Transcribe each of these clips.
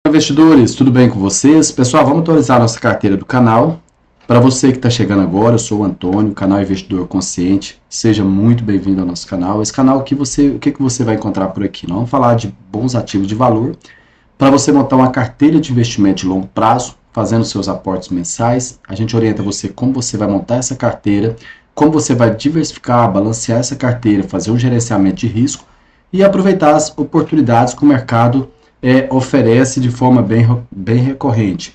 Investidores, tudo bem com vocês? Pessoal, vamos atualizar nossa carteira do canal. Para você que está chegando agora, eu sou o Antônio, canal Investidor Consciente. Seja muito bem-vindo ao nosso canal. Esse canal aqui, o que você vai encontrar por aqui? Nós vamos falar de bons ativos de valor para você montar uma carteira de investimento de longo prazo, fazendo seus aportes mensais. A gente orienta você como você vai montar essa carteira, como você vai diversificar, balancear essa carteira, fazer um gerenciamento de risco e aproveitar as oportunidades que o mercado oferece de forma bem recorrente,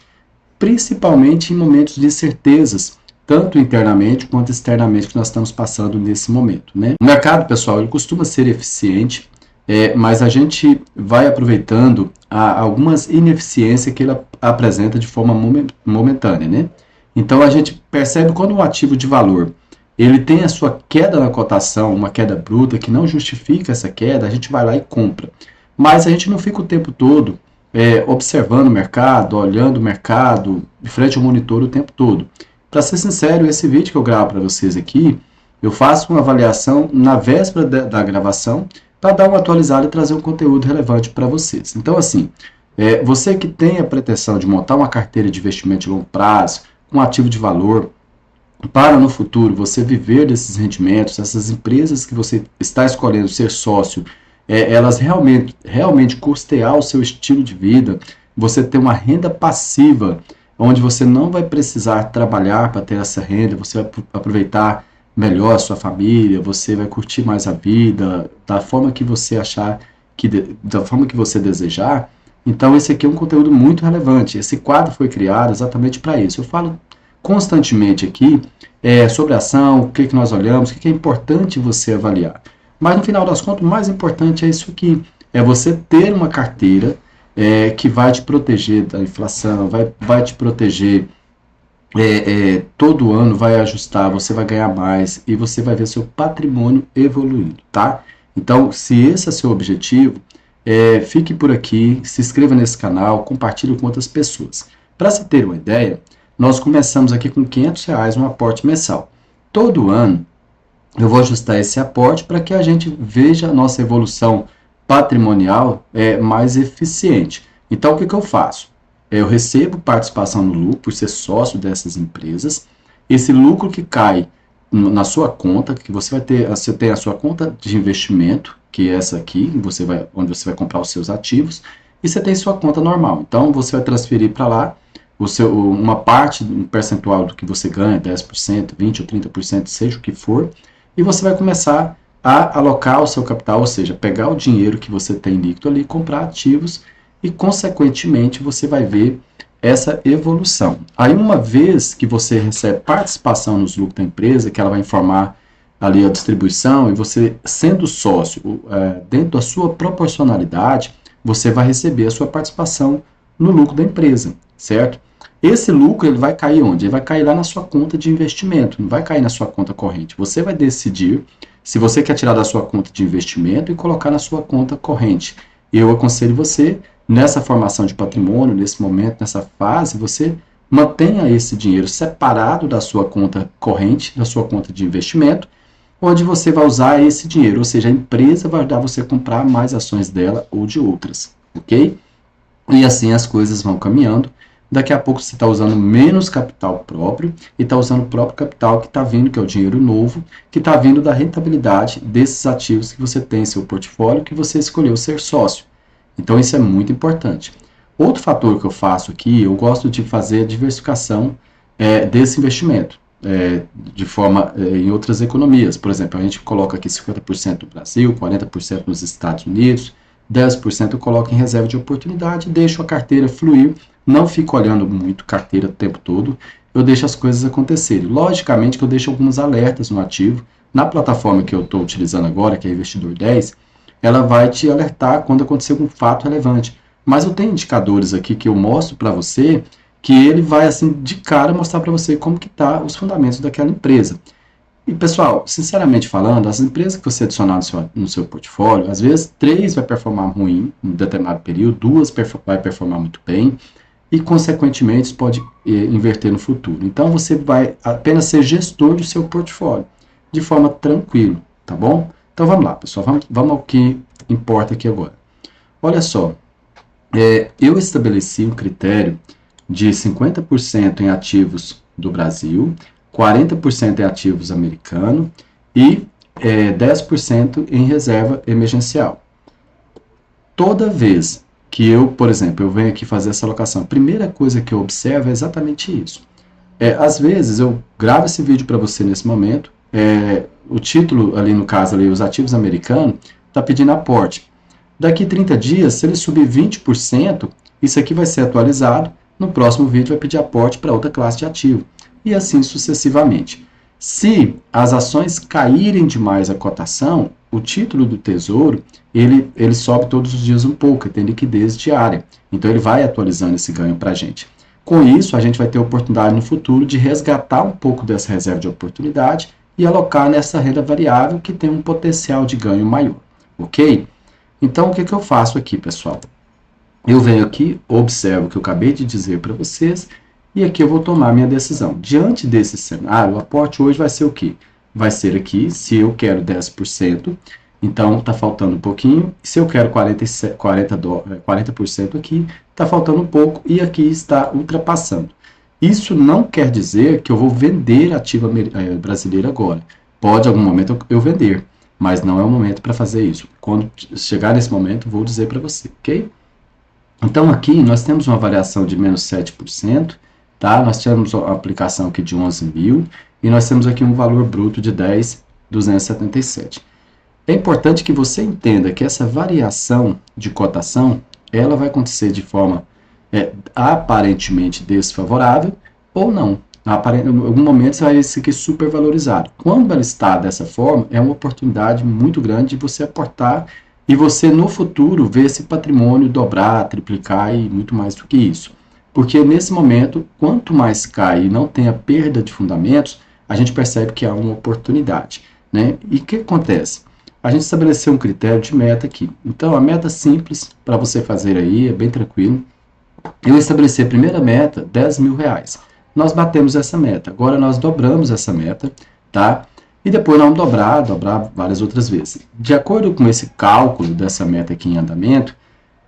principalmente em momentos de incertezas, tanto internamente quanto externamente que nós estamos passando nesse momento, né? O mercado, pessoal, ele costuma ser eficiente, mas a gente vai aproveitando algumas ineficiências que ele apresenta de forma momentânea, né? Então a gente percebe quando um ativo de valor ele tem a sua queda na cotação, uma queda bruta que não justifica essa queda, a gente vai lá e compra. Mas a gente não fica o tempo todo observando o mercado, olhando o mercado, de frente ao monitor o tempo todo. Para ser sincero, esse vídeo que eu gravo para vocês aqui, eu faço uma avaliação na véspera da gravação para dar uma atualizada e trazer um conteúdo relevante para vocês. Então, assim, você que tem a pretensão de montar uma carteira de investimento de longo prazo, um ativo de valor, para no futuro você viver desses rendimentos, essas empresas que você está escolhendo ser sócio, elas realmente custear o seu estilo de vida, você ter uma renda passiva, onde você não vai precisar trabalhar para ter essa renda, você vai aproveitar melhor a sua família, você vai curtir mais a vida, da forma que você achar, da forma que você desejar. Então esse aqui é um conteúdo muito relevante, esse quadro foi criado exatamente para isso. Eu falo constantemente aqui sobre a ação, o que nós olhamos, o que é importante você avaliar. Mas no final das contas, o mais importante é isso aqui, é você ter uma carteira que vai te proteger da inflação, vai te proteger todo ano, vai ajustar, você vai ganhar mais e você vai ver seu patrimônio evoluindo, tá? Então, se esse é seu objetivo, fique por aqui, se inscreva nesse canal, compartilhe com outras pessoas. Para se ter uma ideia, nós começamos aqui com R$500 um aporte mensal. Todo ano, eu vou ajustar esse aporte para que a gente veja a nossa evolução patrimonial mais eficiente. Então, o que eu faço? Eu recebo participação no lucro por ser sócio dessas empresas. Esse lucro que cai na sua conta, que você tem a sua conta de investimento, que é essa aqui, onde você vai comprar os seus ativos, e você tem sua conta normal. Então, você vai transferir para lá uma parte, um percentual do que você ganha, 10%, 20% ou 30%, seja o que for, e você vai começar a alocar o seu capital, ou seja, pegar o dinheiro que você tem líquido ali, comprar ativos e, consequentemente, você vai ver essa evolução. Aí, uma vez que você recebe participação nos lucros da empresa, que ela vai informar ali a distribuição, e você, sendo sócio, dentro da sua proporcionalidade, você vai receber a sua participação no lucro da empresa, certo? Esse lucro ele vai cair onde? Ele vai cair lá na sua conta de investimento, não vai cair na sua conta corrente. Você vai decidir se você quer tirar da sua conta de investimento e colocar na sua conta corrente. Eu aconselho você, nessa formação de patrimônio, nesse momento, nessa fase, você mantenha esse dinheiro separado da sua conta corrente, da sua conta de investimento, onde você vai usar esse dinheiro, ou seja, a empresa vai ajudar você a comprar mais ações dela ou de outras, ok? E assim as coisas vão caminhando. Daqui a pouco você está usando menos capital próprio e está usando o próprio capital que está vindo, que é o dinheiro novo, que está vindo da rentabilidade desses ativos que você tem em seu portfólio, que você escolheu ser sócio. Então isso é muito importante. Outro fator que eu faço aqui, eu gosto de fazer a diversificação desse investimento, de forma em outras economias. Por exemplo, a gente coloca aqui 50% no Brasil, 40% nos Estados Unidos, 10% eu coloco em reserva de oportunidade, deixo a carteira fluir, não fico olhando muito carteira o tempo todo, eu deixo as coisas acontecerem. Logicamente que eu deixo alguns alertas no ativo. Na plataforma que eu estou utilizando agora, que é Investidor 10, ela vai te alertar quando acontecer algum fato relevante. Mas eu tenho indicadores aqui que eu mostro para você, que ele vai assim de cara mostrar para você como que tá os fundamentos daquela empresa. E pessoal, sinceramente falando, as empresas que você adicionar no seu portfólio, às vezes 3 vai performar ruim em determinado período, 2 vai performar muito bem, e, consequentemente, isso pode inverter no futuro. Então, você vai apenas ser gestor do seu portfólio, de forma tranquila, tá bom? Então, vamos lá, pessoal, vamos ao que importa aqui agora. Olha só, Eu estabeleci um critério de 50% em ativos do Brasil, 40% em ativos americanos e 10% em reserva emergencial. Toda vez que eu, por exemplo, eu venho aqui fazer essa alocação, a primeira coisa que eu observo é exatamente isso. Às vezes eu gravo esse vídeo para você nesse momento, o título ali no caso, ali, os ativos americanos, está pedindo aporte. Daqui 30 dias, se ele subir 20%, isso aqui vai ser atualizado, no próximo vídeo vai pedir aporte para outra classe de ativo, e assim sucessivamente. Se as ações caírem demais a cotação, o título do Tesouro, ele sobe todos os dias um pouco, tem liquidez diária, então ele vai atualizando esse ganho para a gente. Com isso, a gente vai ter oportunidade no futuro de resgatar um pouco dessa reserva de oportunidade e alocar nessa renda variável que tem um potencial de ganho maior, ok? Então, o que eu faço aqui, pessoal? Eu venho aqui, observo o que eu acabei de dizer para vocês, e aqui eu vou tomar minha decisão. Diante desse cenário, o aporte hoje vai ser o quê? Vai ser aqui, se eu quero 10%, então está faltando um pouquinho. Se eu quero 40% aqui, está faltando um pouco, e aqui está ultrapassando. Isso não quer dizer que eu vou vender ativo brasileiro agora. Pode, em algum momento, eu vender, mas não é o momento para fazer isso. Quando chegar nesse momento, vou dizer para você, ok? Então, aqui nós temos uma variação de menos 7%, tá? Nós temos uma aplicação aqui de 11 mil, e nós temos aqui um valor bruto de 10.277. É importante que você entenda que essa variação de cotação, ela vai acontecer de forma aparentemente desfavorável ou não. Em algum momento você vai ver isso aqui super valorizado. Quando ela está dessa forma, é uma oportunidade muito grande de você aportar e você no futuro ver esse patrimônio dobrar, triplicar e muito mais do que isso. Porque nesse momento, quanto mais cai e não tem a perda de fundamentos, a gente percebe que há uma oportunidade, né? E o que acontece? A gente estabeleceu um critério de meta aqui. Então, a meta simples para você fazer aí, é bem tranquilo. Eu estabeleci a primeira meta, R$10.000. Nós batemos essa meta. Agora nós dobramos essa meta, tá? E depois nós vamos dobrar várias outras vezes. De acordo com esse cálculo dessa meta aqui em andamento,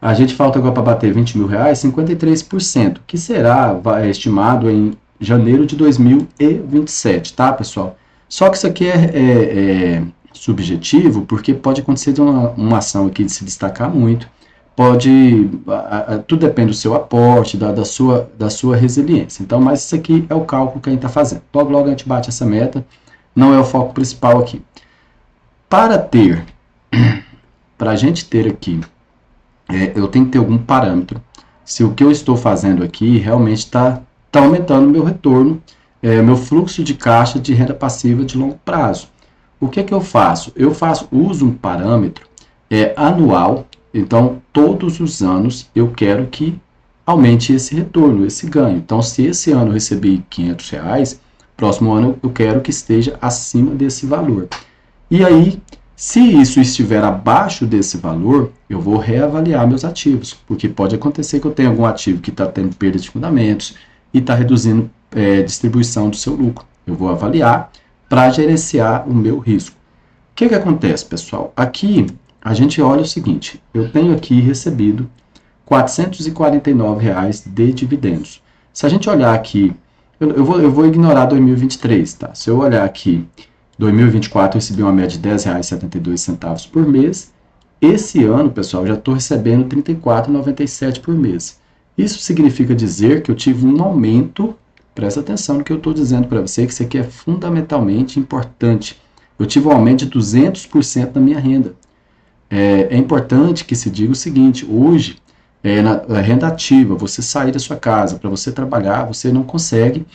a gente falta agora para bater R$20.000, 53%, que será estimado em janeiro de 2027, tá, pessoal? Só que isso aqui é subjetivo, porque pode acontecer de uma ação aqui de se destacar muito, tudo depende do seu aporte, da sua resiliência. Então, mas isso aqui é o cálculo que a gente está fazendo. Logo a gente bate essa meta, não é o foco principal aqui. Para a gente ter aqui, eu tenho que ter algum parâmetro, se o que eu estou fazendo aqui realmente está aumentando o meu retorno, meu fluxo de caixa de renda passiva de longo prazo. O que eu faço? Uso um parâmetro anual. Então, todos os anos eu quero que aumente esse retorno, esse ganho. Então, se esse ano eu recebi R$500, próximo ano eu quero que esteja acima desse valor. E aí, se isso estiver abaixo desse valor, eu vou reavaliar meus ativos, porque pode acontecer que eu tenha algum ativo que está tendo perda de fundamentos e está reduzindo distribuição do seu lucro. Eu vou avaliar para gerenciar o meu risco. O que acontece, pessoal? Aqui a gente olha o seguinte, eu tenho aqui recebido R$449 de dividendos. Se a gente olhar aqui, eu vou ignorar 2023, tá? Se eu olhar aqui, 2024 eu recebi uma média de R$10,72 por mês. Esse ano, pessoal, eu já estou recebendo R$34,97 por mês. Isso significa dizer que eu tive um aumento, presta atenção no que eu estou dizendo para você, que isso aqui é fundamentalmente importante. Eu tive um aumento de 200% da minha renda. É importante que se diga o seguinte, hoje, na renda ativa, você sair da sua casa, para você trabalhar, você não consegue,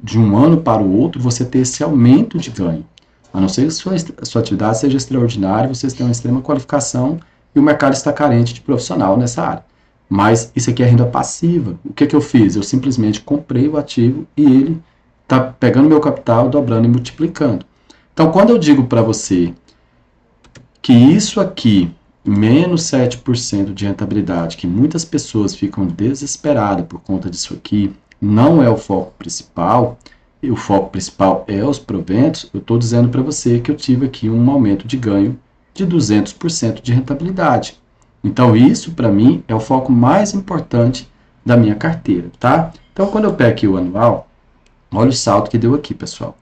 de um ano para o outro, você ter esse aumento de ganho. A não ser que a sua atividade seja extraordinária, vocês têm uma extrema qualificação e o mercado está carente de profissional nessa área. Mas isso aqui é renda passiva. O que eu fiz? Eu simplesmente comprei o ativo e ele está pegando meu capital, dobrando e multiplicando. Então, quando eu digo para você que isso aqui, menos 7% de rentabilidade, que muitas pessoas ficam desesperadas por conta disso aqui, não é o foco principal, e o foco principal é os proventos, eu estou dizendo para você que eu tive aqui um aumento de ganho de 200% de rentabilidade. Então, isso para mim é o foco mais importante da minha carteira, tá? Então, quando eu pego aqui o anual, olha o salto que deu aqui, pessoal.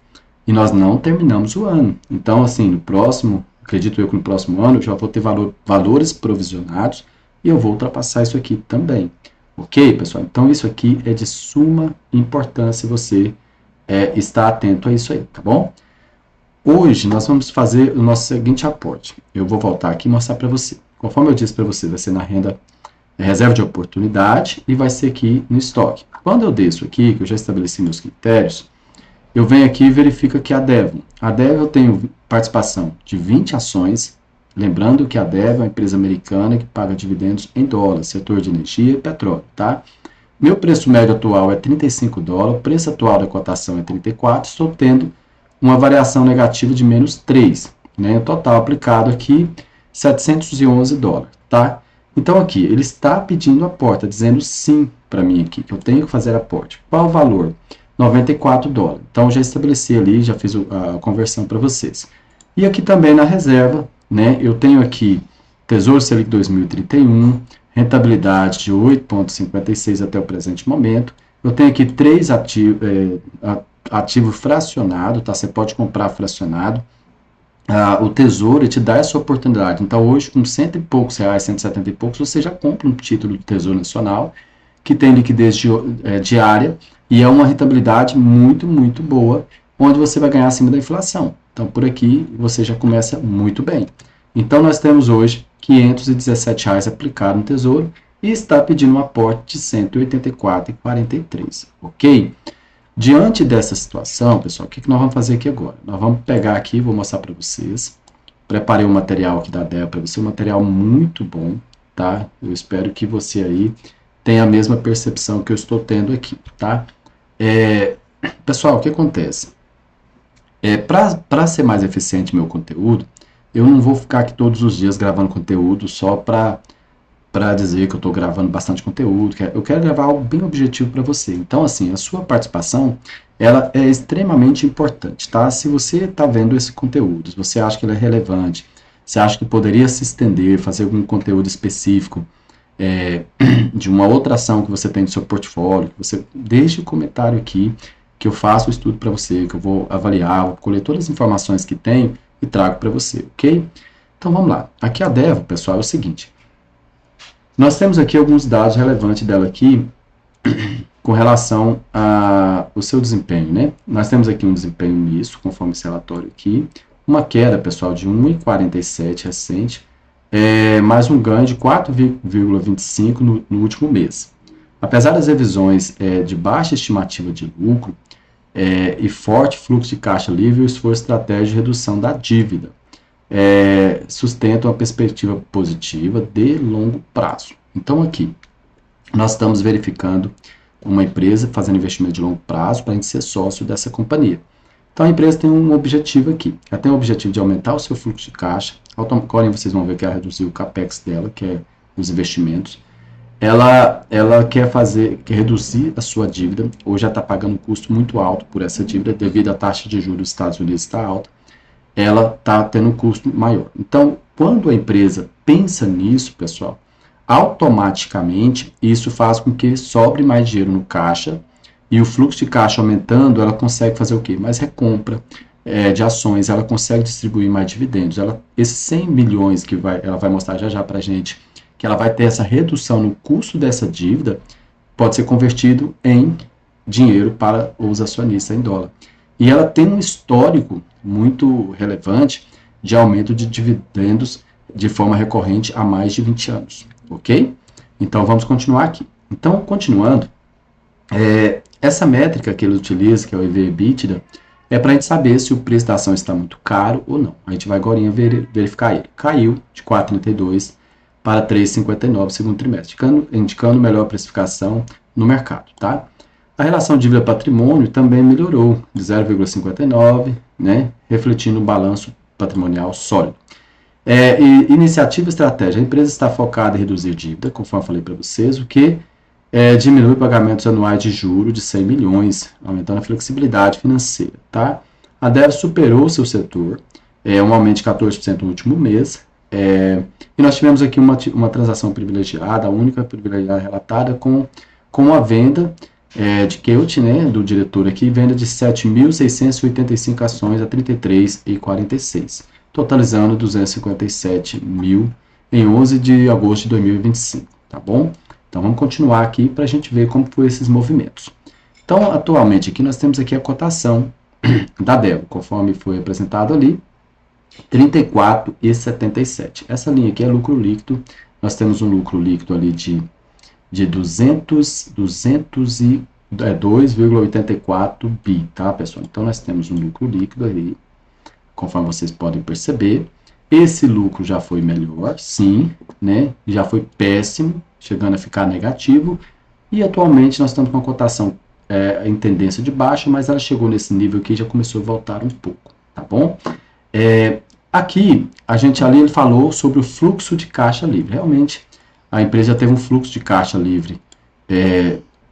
E nós não terminamos o ano. Então, assim, no próximo, acredito eu que no próximo ano eu já vou ter valores provisionados e eu vou ultrapassar isso aqui também. Ok, pessoal? Então, isso aqui é de suma importância você estar atento a isso aí, tá bom? Hoje nós vamos fazer o nosso seguinte aporte. Eu vou voltar aqui e mostrar para você. Conforme eu disse para você, vai ser na renda reserva de oportunidade e vai ser aqui no estoque. Quando eu desço aqui, que eu já estabeleci meus critérios, eu venho aqui e verifico aqui a Devon. A Devon eu tenho participação de 20 ações, lembrando que a Devon é uma empresa americana que paga dividendos em dólar, setor de energia e petróleo, tá? Meu preço médio atual é 35 dólares, o preço atual da cotação é 34, estou tendo uma variação negativa de menos 3, né? O total aplicado aqui, 711 dólares, tá? Então aqui, ele está pedindo aporte, dizendo sim para mim aqui, que eu tenho que fazer aporte. Qual o valor? 94 dólares. Então, eu já estabeleci ali, já fiz a conversão para vocês. E aqui também na reserva, né, eu tenho aqui Tesouro Selic 2031, rentabilidade de 8,56 até o presente momento. Eu tenho aqui 3 ativo fracionado, tá? Você pode comprar fracionado. O Tesouro te dá essa oportunidade. Então, hoje, com cento e poucos reais, 170 e poucos, você já compra um título do Tesouro Nacional, que tem liquidez diária, e é uma rentabilidade muito, muito boa, onde você vai ganhar acima da inflação. Então, por aqui, você já começa muito bem. Então, nós temos hoje R$ 517 aplicado no Tesouro e está pedindo um aporte de R$ 184,43, ok? Diante dessa situação, pessoal, o que nós vamos fazer aqui agora? Nós vamos pegar aqui, vou mostrar para vocês. Preparei um material aqui da Dell para você, um material muito bom, tá? Eu espero que você aí tenha a mesma percepção que eu estou tendo aqui, tá? Pessoal, o que acontece? Para ser mais eficiente meu conteúdo, eu não vou ficar aqui todos os dias gravando conteúdo só para dizer que eu estou gravando bastante conteúdo. Eu quero gravar algo bem objetivo para você. Então, assim, a sua participação, ela é extremamente importante, tá? Se você está vendo esse conteúdo, se você acha que ele é relevante, se acha que poderia se estender, fazer algum conteúdo específico, de uma outra ação que você tem no seu portfólio, você deixe o comentário aqui, que eu faço o estudo para você, que eu vou avaliar, vou colher todas as informações que tenho e trago para você, ok? Então vamos lá. Aqui a Devon, pessoal, é o seguinte. Nós temos aqui alguns dados relevantes dela aqui com relação ao seu desempenho, né? Nós temos aqui um desempenho misto, conforme esse relatório aqui, uma queda, pessoal, de 1,47 recente, mais um ganho de 4,25 no último mês. Apesar das revisões de baixa estimativa de lucro e forte fluxo de caixa livre, o esforço estratégico de redução da dívida sustenta uma perspectiva positiva de longo prazo. Então, aqui, nós estamos verificando uma empresa fazendo investimento de longo prazo para a gente ser sócio dessa companhia. Então, a empresa tem um objetivo aqui. Ela tem o objetivo de aumentar o seu fluxo de caixa. Agora vocês vão ver que ela reduziu o capex dela, que é os investimentos. Ela quer reduzir a sua dívida. Hoje ela está pagando um custo muito alto por essa dívida, devido à taxa de juros dos Estados Unidos estar alta. Ela está tendo um custo maior. Então, quando a empresa pensa nisso, pessoal, automaticamente isso faz com que sobre mais dinheiro no caixa, e o fluxo de caixa aumentando, ela consegue fazer o quê? Mais recompra de ações, ela consegue distribuir mais dividendos. Esses 100 milhões que ela vai mostrar já para a gente, que ela vai ter essa redução no custo dessa dívida, pode ser convertido em dinheiro para os acionistas em dólar. E ela tem um histórico muito relevante de aumento de dividendos de forma recorrente há mais de 20 anos, ok? Então, vamos continuar aqui. Então, continuando, essa métrica que ele utiliza, que é o EV/EBITDA, é para a gente saber se o preço da ação está muito caro ou não. A gente vai agora verificar ele. Caiu de 4,32 para 3,59 segundo trimestre, indicando melhor precificação no mercado, tá? A relação dívida-patrimônio também melhorou de 0,59, né, refletindo um balanço patrimonial sólido. Iniciativa estratégica. A empresa está focada em reduzir dívida, conforme eu falei para vocês, o que diminui pagamentos anuais de juros de 100 milhões, aumentando a flexibilidade financeira. Tá? A Devon superou seu setor, um aumento de 14% no último mês, E nós tivemos aqui uma transação privilegiada, a única privilegiada relatada com a venda de Kelt, né, do diretor aqui, venda de 7.685 ações a 33,46, totalizando 257 mil em 11 de agosto de 2025, tá bom? Então vamos continuar aqui para a gente ver como foi esses movimentos. Então, atualmente aqui nós temos aqui a cotação da Devo, conforme foi apresentado ali, 34,77. Essa linha aqui é lucro líquido, nós temos um lucro líquido ali de 202,84 bi, tá, pessoal? Então, nós temos um lucro líquido ali, conforme vocês podem perceber. Esse lucro já foi melhor, sim, né? Já foi péssimo, chegando a ficar negativo. E, atualmente, nós estamos com uma cotação em tendência de baixa, mas ela chegou nesse nível aqui e já começou a voltar um pouco, tá bom? Aqui, ele falou sobre o fluxo de caixa livre. Realmente, a empresa já teve um fluxo de caixa livre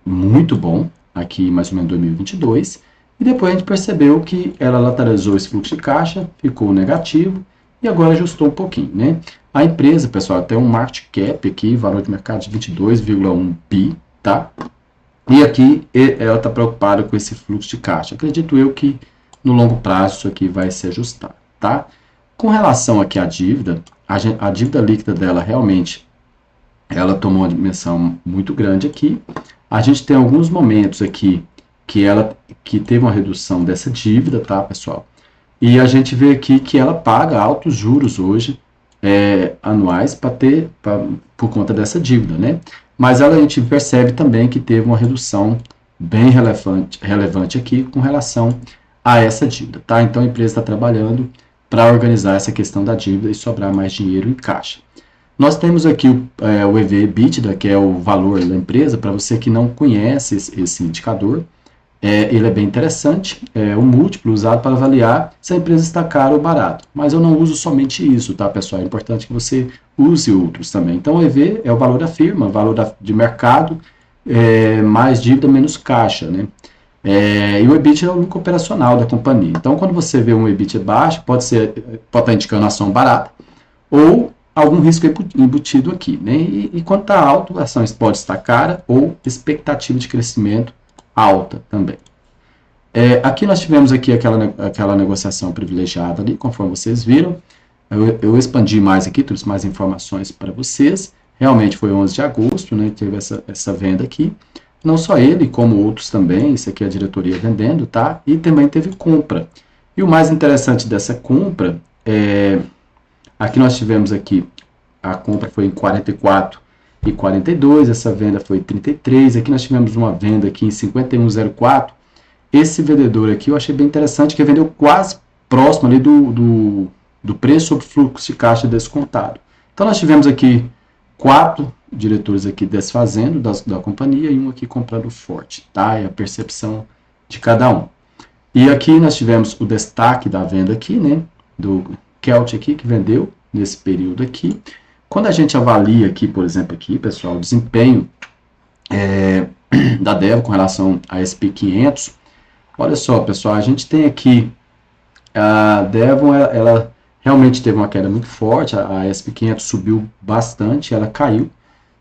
muito bom, aqui mais ou menos em 2022, e depois a gente percebeu que ela lateralizou esse fluxo de caixa, ficou negativo, e agora ajustou um pouquinho, né? A empresa, pessoal, tem um market cap aqui, valor de mercado de 22,1 bi, tá? E aqui ela está preocupada com esse fluxo de caixa. Acredito eu que no longo prazo isso aqui vai se ajustar, tá? Com relação aqui à dívida, a dívida líquida dela realmente, ela tomou uma dimensão muito grande aqui. A gente tem alguns momentos aqui que teve uma redução dessa dívida, tá, pessoal? E a gente vê aqui que ela paga altos juros hoje, anuais, por conta dessa dívida, né? Mas a gente percebe também que teve uma redução bem relevante aqui com relação a essa dívida, tá? Então a empresa está trabalhando para organizar essa questão da dívida e sobrar mais dinheiro em caixa. Nós temos aqui o EV/EBITDA, que é o valor da empresa. Para você que não conhece esse indicador, ele é bem interessante, é um múltiplo usado para avaliar se a empresa está cara ou barata. Mas eu não uso somente isso, tá, pessoal? É importante que você use outros também. Então, o EV é o valor da firma, valor de mercado, mais dívida menos caixa, né? E o EBIT é o lucro operacional da companhia. Então, quando você vê um EBIT baixo, pode estar indicando ação barata ou algum risco embutido aqui, né? E quando está alto, a ação pode estar cara ou expectativa de crescimento alta também. Aqui nós tivemos aqui aquela negociação privilegiada ali, conforme vocês viram. Eu expandi mais aqui, trouxe mais informações para vocês. Realmente foi 11 de agosto, né? Teve essa venda aqui. Não só ele, como outros também. Isso aqui é a diretoria vendendo, tá? E também teve compra. E o mais interessante dessa compra aqui nós tivemos aqui, a compra foi em 44,42, essa venda foi 33, aqui nós tivemos uma venda aqui em 51,04, esse vendedor aqui eu achei bem interessante, que vendeu quase próximo ali do preço sobre fluxo de caixa descontado. Então nós tivemos aqui 4 diretores aqui desfazendo da companhia e um aqui comprando forte, tá? É a percepção de cada um. E aqui nós tivemos o destaque da venda aqui, né? Do Kelt aqui, que vendeu nesse período aqui. Quando a gente avalia aqui, por exemplo, aqui, pessoal, o desempenho da Devo com relação a SP500, olha só, pessoal, a gente tem aqui a Devo, ela realmente teve uma queda muito forte, a SP500 subiu bastante, ela caiu,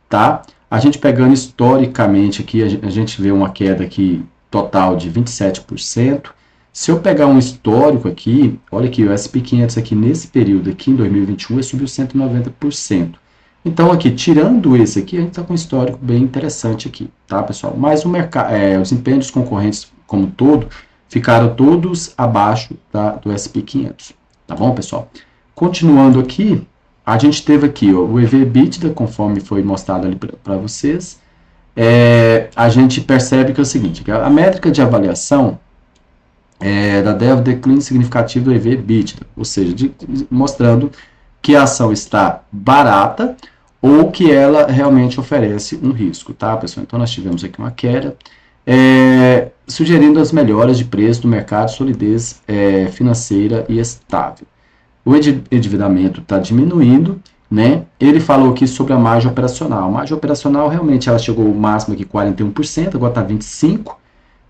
tá? A gente pegando historicamente aqui, a gente vê uma queda aqui total de 27%. Se eu pegar um histórico aqui, olha aqui, o SP500 aqui nesse período aqui, em 2021, ele subiu 190%. Então aqui, tirando esse aqui, a gente está com um histórico bem interessante aqui, tá, pessoal? Mas o desempenho dos concorrentes como um todo, ficaram todos abaixo do SP500, tá bom, pessoal? Continuando aqui, a gente teve aqui o EV/EBITDA, conforme foi mostrado ali para vocês. A gente percebe que é o seguinte, que a métrica de avaliação da Devo declínio significativo do EV/EBITDA, ou seja, mostrando que a ação está barata ou que ela realmente oferece um risco, tá, pessoal? Então, nós tivemos aqui uma queda, sugerindo as melhoras de preço do mercado, solidez financeira e estável. O endividamento está diminuindo, né? Ele falou aqui sobre a margem operacional. A margem operacional, realmente, ela chegou ao máximo aqui 41%, agora está 25%.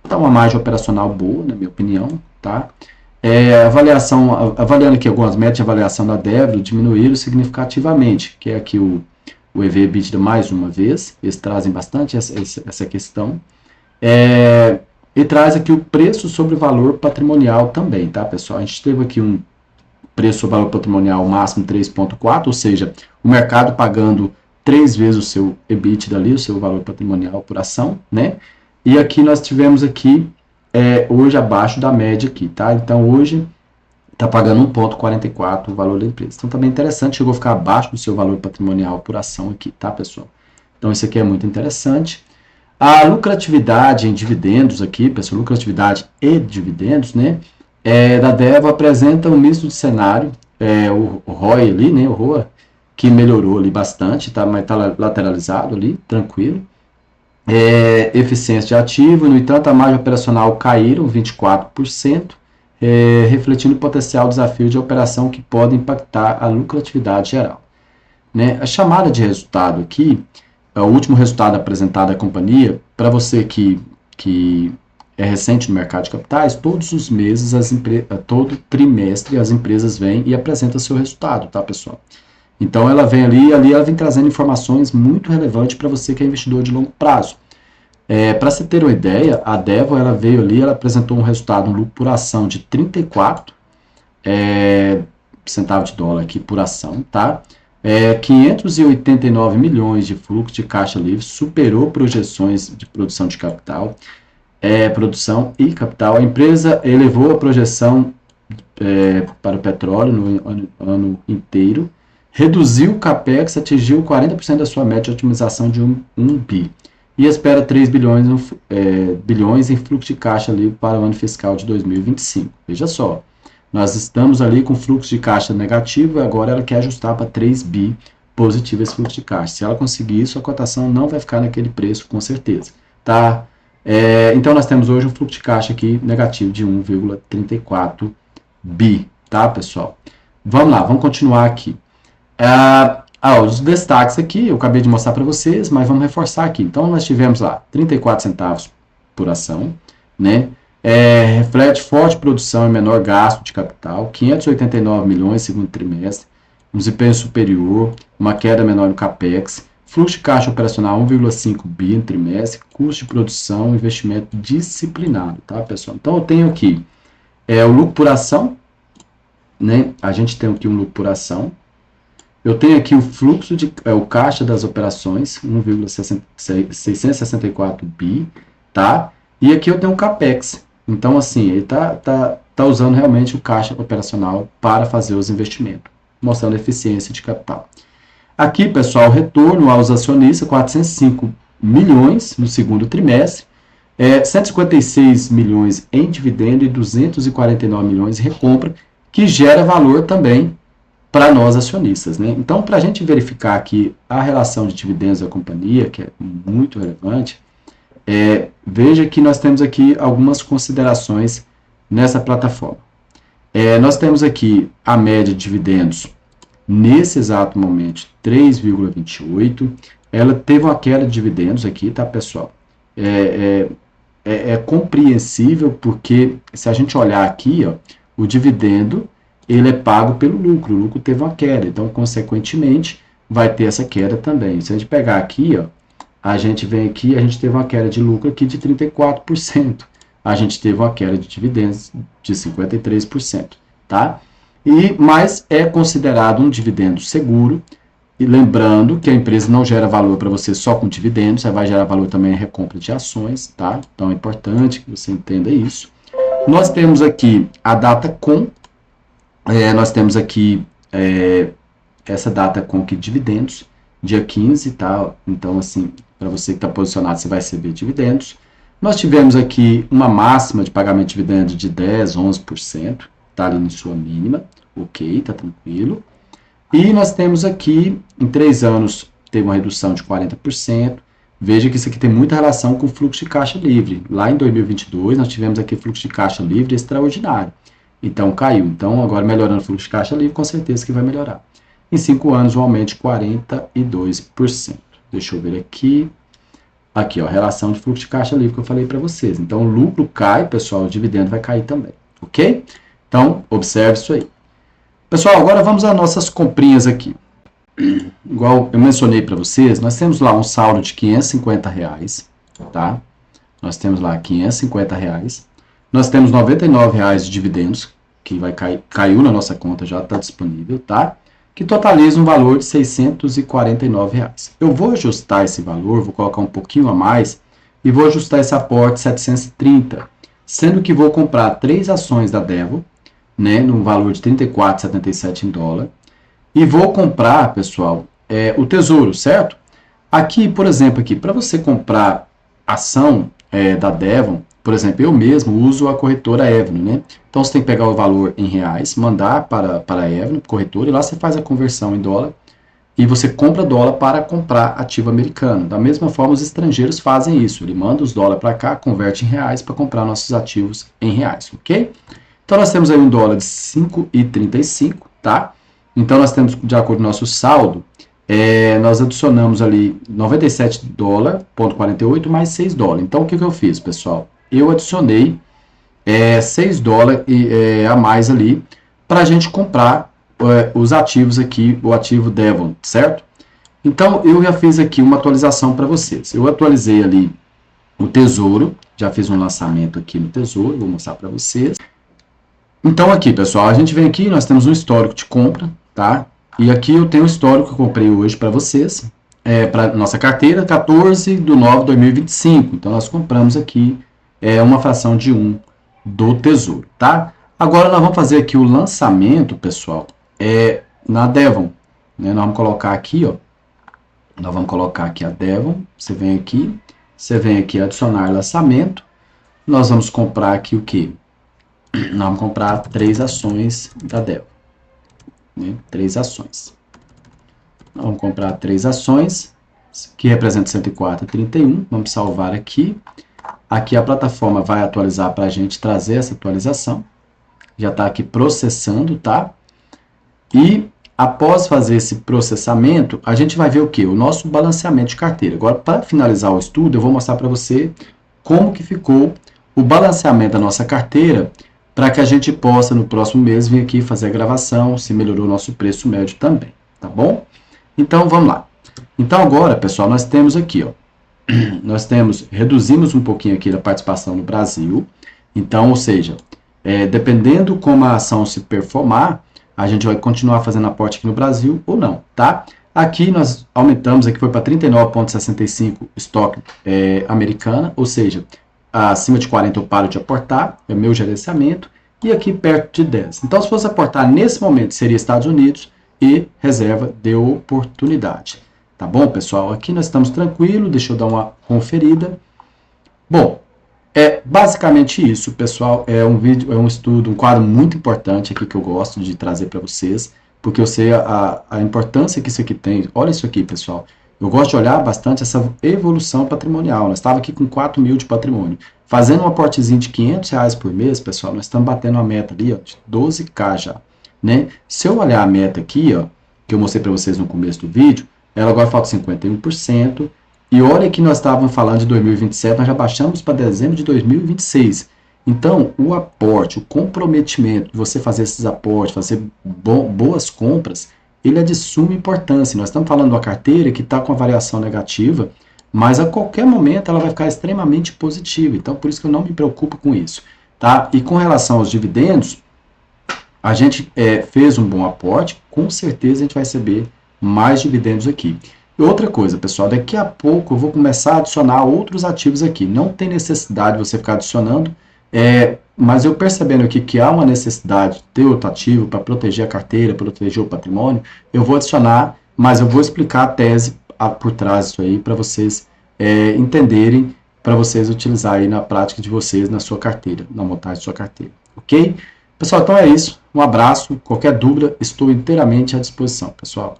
Então, uma margem operacional boa, na minha opinião, tá? Avaliando aqui algumas metas de avaliação da Devro, diminuíram significativamente, que é aqui o EV/EBITDA mais uma vez, eles trazem bastante essa questão. E traz aqui o preço sobre o valor patrimonial também, tá, pessoal? A gente teve aqui um preço sobre valor patrimonial máximo 3,4, ou seja, o mercado pagando 3 vezes o seu EBITDA ali, o seu valor patrimonial por ação, né? E aqui nós tivemos aqui, hoje abaixo da média aqui, tá? Então hoje está pagando 1,44 o valor da empresa. Então também interessante, chegou a ficar abaixo do seu valor patrimonial por ação aqui, tá, pessoal? Então isso aqui é muito interessante. A lucratividade em dividendos aqui, pessoal, lucratividade e dividendos, né? Da Devo apresenta um misto de cenário, o ROI ali, né? O ROA, que melhorou ali bastante, tá? Mas está lateralizado ali, tranquilo. Eficiência de ativo, no entanto, a margem operacional caíram 24%, refletindo o potencial desafio de operação que pode impactar a lucratividade geral. Né? A chamada de resultado aqui, o último resultado apresentado à companhia, para você que é recente no mercado de capitais, todos os meses, todo trimestre, as empresas vêm e apresentam seu resultado, tá, pessoal? Então, ela vem ali ela vem trazendo informações muito relevantes para você que é investidor de longo prazo. Para você ter uma ideia, a Devo, ela veio ali, ela apresentou um resultado, um lucro por ação de 34 centavos de dólar aqui por ação, tá? 589 milhões de fluxo de caixa livre, superou projeções de produção de capital, produção e capital. A empresa elevou a projeção para o petróleo no ano inteiro, reduziu o CAPEX, atingiu 40% da sua meta de otimização de 1 bi e espera 3 bilhões em fluxo de caixa livre para o ano fiscal de 2025. Veja só, nós estamos ali com fluxo de caixa negativo e agora ela quer ajustar para 3 bi positivo esse fluxo de caixa. Se ela conseguir isso, a cotação não vai ficar naquele preço, com certeza. Tá? Então, nós temos hoje um fluxo de caixa aqui negativo de 1,34 bi, tá, pessoal? Vamos lá, vamos continuar aqui. Os destaques aqui, eu acabei de mostrar para vocês, mas vamos reforçar aqui. Então, nós tivemos lá 34 centavos por ação, né? Reflete forte produção e menor gasto de capital, 589 milhões segundo trimestre, um desempenho superior, uma queda menor no CAPEX, fluxo de caixa operacional 1,5 bi no trimestre, custo de produção, investimento disciplinado, tá, pessoal? Então, eu tenho aqui o lucro por ação, né? A gente tem aqui um lucro por ação. Eu tenho aqui o fluxo o caixa das operações, 1,664 bi, tá? E aqui eu tenho um CAPEX. Então, assim, ele tá usando realmente o caixa operacional para fazer os investimentos, mostrando eficiência de capital. Aqui, pessoal, retorno aos acionistas, 405 milhões no segundo trimestre, 156 milhões em dividendo e 249 milhões em recompra, que gera valor também para nós acionistas, né? Então, para a gente verificar aqui a relação de dividendos da companhia, que é muito relevante, veja que nós temos aqui algumas considerações nessa plataforma. Nós temos aqui a média de dividendos nesse exato momento, 3,28. Ela teve uma queda de dividendos aqui, tá, pessoal? Compreensível porque se a gente olhar aqui, ó, o dividendo ele é pago pelo lucro. O lucro teve uma queda, então, consequentemente, vai ter essa queda também. Se a gente pegar aqui, ó, a gente vem aqui, a gente teve uma queda de lucro aqui de 34%. A gente teve uma queda de dividendos de 53%, tá? Mas é considerado um dividendo seguro, e lembrando que a empresa não gera valor para você só com dividendos, ela vai gerar valor também em recompra de ações, tá? Então, é importante que você entenda isso. Nós temos aqui a data com, nós temos aqui essa data com que dividendos, dia 15, tá? Então, assim, para você que está posicionado, você vai receber dividendos. Nós tivemos aqui uma máxima de pagamento de dividendos de 10%, 11%, tá ali em sua mínima, ok, tá tranquilo. E nós temos aqui, em 3 anos, teve uma redução de 40%. Veja que isso aqui tem muita relação com o fluxo de caixa livre. Lá em 2022, nós tivemos aqui fluxo de caixa livre extraordinário. Então, caiu. Então, agora melhorando o fluxo de caixa livre, com certeza que vai melhorar. Em 5 anos, um aumento de 42%. Deixa eu ver aqui. Aqui, ó, relação de fluxo de caixa livre que eu falei para vocês. Então, o lucro cai, pessoal, o dividendo vai cair também, ok? Então, observe isso aí. Pessoal, agora vamos às nossas comprinhas aqui. Igual eu mencionei para vocês, nós temos lá um saldo de R$550, tá? Nós temos lá R$550. Nós temos R$99 de dividendos, que caiu na nossa conta, já está disponível, tá? Que totaliza um valor de R$649. Eu vou ajustar esse valor, vou colocar um pouquinho a mais, e vou ajustar esse aporte 730, sendo que vou comprar 3 ações da Devon, né, no valor de 34,77 em dólar, e vou comprar, pessoal, o Tesouro, certo? Aqui, por exemplo, aqui, para você comprar ação da Devon, por exemplo, eu mesmo uso a corretora Avenue, né? Então, você tem que pegar o valor em reais, mandar para a Avenue, corretora, e lá você faz a conversão em dólar, e você compra dólar para comprar ativo americano. Da mesma forma, os estrangeiros fazem isso. Ele manda os dólares para cá, converte em reais para comprar nossos ativos em reais, ok? Então, nós temos aí um dólar de 5,35, tá? Então, nós temos, de acordo com o nosso saldo, nós adicionamos ali 97 dólares, 48 mais 6 dólares. Então, o que eu fiz, pessoal? Eu adicionei 6 dólares a mais ali para a gente comprar os ativos aqui, o ativo Devon, certo? Então, eu já fiz aqui uma atualização para vocês. Eu atualizei ali o Tesouro, já fiz um lançamento aqui no Tesouro, vou mostrar para vocês. Então, aqui, pessoal, a gente vem aqui, nós temos um histórico de compra, tá? E aqui eu tenho o histórico que eu comprei hoje para vocês, para nossa carteira, 14/9/2025. Então, nós compramos aqui uma fração de 1 do Tesouro, tá? Agora, nós vamos fazer aqui o lançamento, pessoal, na Devon, né? Nós vamos colocar aqui, ó, nós vamos colocar aqui a Devon, você vem aqui adicionar lançamento, nós vamos comprar aqui o quê? Nós vamos comprar 3 ações da Devon, né? 3 ações. Nós vamos comprar 3 ações, que representa 104,31. Vamos salvar aqui. Aqui a plataforma vai atualizar para a gente trazer essa atualização. Já está aqui processando, tá? E após fazer esse processamento, a gente vai ver o que? O nosso balanceamento de carteira. Agora, para finalizar o estudo, eu vou mostrar para você como que ficou o balanceamento da nossa carteira, para que a gente possa, no próximo mês, vir aqui fazer a gravação, se melhorou o nosso preço médio também, tá bom? Então, vamos lá. Então, agora, pessoal, nós temos aqui, ó, reduzimos um pouquinho aqui da participação no Brasil. Então, ou seja, dependendo como a ação se performar, a gente vai continuar fazendo aporte aqui no Brasil ou não, tá? Aqui nós aumentamos, aqui foi para 39,65 estoque americana, ou seja, acima de 40 eu paro de aportar, é o meu gerenciamento, e aqui perto de 10. Então, se fosse aportar nesse momento, seria Estados Unidos e reserva de oportunidade. Tá bom, pessoal? Aqui nós estamos tranquilos, deixa eu dar uma conferida. Bom, basicamente isso, pessoal. É um vídeo, um estudo, um quadro muito importante aqui que eu gosto de trazer para vocês, porque eu sei a importância que isso aqui tem. Olha isso aqui, pessoal. Eu gosto de olhar bastante essa evolução patrimonial. Nós estávamos aqui com 4 mil de patrimônio. Fazendo um aportezinho de R$500 por mês, pessoal, nós estamos batendo uma meta ali, ó, de 12K já, né? Se eu olhar a meta aqui, ó, que eu mostrei para vocês no começo do vídeo, ela agora falta 51%. E olha que nós estávamos falando de 2027, nós já baixamos para dezembro de 2026. Então, o aporte, o comprometimento de você fazer esses aportes, fazer boas compras, ele é de suma importância. Nós estamos falando de uma carteira que está com a variação negativa, mas a qualquer momento ela vai ficar extremamente positiva. Então, por isso que eu não me preocupo com isso, tá? E com relação aos dividendos, a gente fez um bom aporte, com certeza a gente vai receber mais dividendos aqui. E outra coisa, pessoal, daqui a pouco eu vou começar a adicionar outros ativos aqui. Não tem necessidade de você ficar adicionando, mas eu percebendo aqui que há uma necessidade de ter outro ativo para proteger a carteira, proteger o patrimônio, eu vou adicionar, mas eu vou explicar a tese por trás disso aí para vocês entenderem, para vocês utilizarem aí na prática de vocês, na sua carteira, na montagem da sua carteira, ok? Pessoal, então é isso. Um abraço. Qualquer dúvida, estou inteiramente à disposição, pessoal.